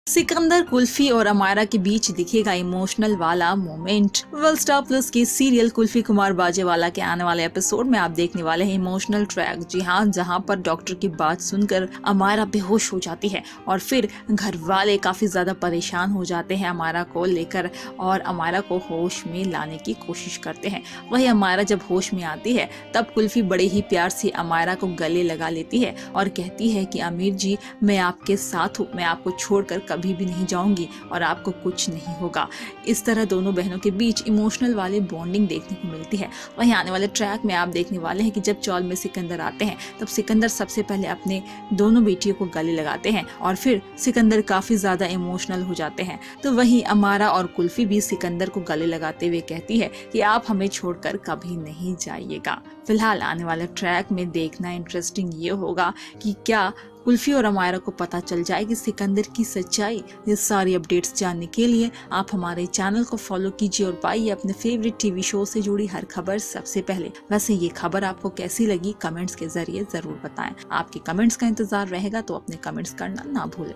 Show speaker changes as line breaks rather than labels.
सिकंदर, कुल्फी और अमायरा के बीच दिखेगा इमोशनल वाला मोमेंट। स्टार प्लस के सीरियल कुल्फी कुमार बाजेवाला के आने वाले एपिसोड में आप देखने वाले हैं इमोशनल ट्रैक। जी हाँ, जहाँ पर डॉक्टर की बात सुनकर अमायरा बेहोश हो जाती है और फिर घर वाले काफी ज्यादा परेशान हो जाते हैं अमायरा को लेकर और अमायरा को होश में लाने की कोशिश करते हैं। वही अमायरा जब होश में आती है तब कुल्फी बड़े ही प्यार से अमायरा को गले लगा लेती है और कहती है कि अमीर जी, मैं आपके साथ हूँ, मैं आपको छोड़कर कभी भी नहीं जाऊंगी और आपको कुछ नहीं होगा। इस तरह दोनों बहनों के बीच इमोशनल वाली बॉन्डिंग देखने को मिलती है। वहीं आने वाले ट्रैक में आप देखने वाले हैं कि जब चौल में सिकंदर आते हैं तब सिकंदर सबसे पहले अपने दोनों बेटियों को गले लगाते हैं और फिर सिकंदर काफी ज्यादा इमोशनल हो जाते हैं। तो वहीं अमायरा और कुल्फी भी सिकंदर को गले लगाते हुए कहती है कि आप हमें छोड़कर कभी नहीं जाइएगा। फिलहाल आने वाले ट्रैक में देखना इंटरेस्टिंग ये होगा कि क्या कुल्फी और अमायरा को पता चल जाएगी सिकंदर की सच्चाई। ये सारी अपडेट्स जानने के लिए आप हमारे चैनल को फॉलो कीजिए और पाइए अपने फेवरेट टीवी शो से जुड़ी हर खबर सबसे पहले। वैसे ये खबर आपको कैसी लगी कमेंट्स के जरिए जरूर बताएं। आपके कमेंट्स का इंतजार रहेगा, तो अपने कमेंट्स करना ना भूलें।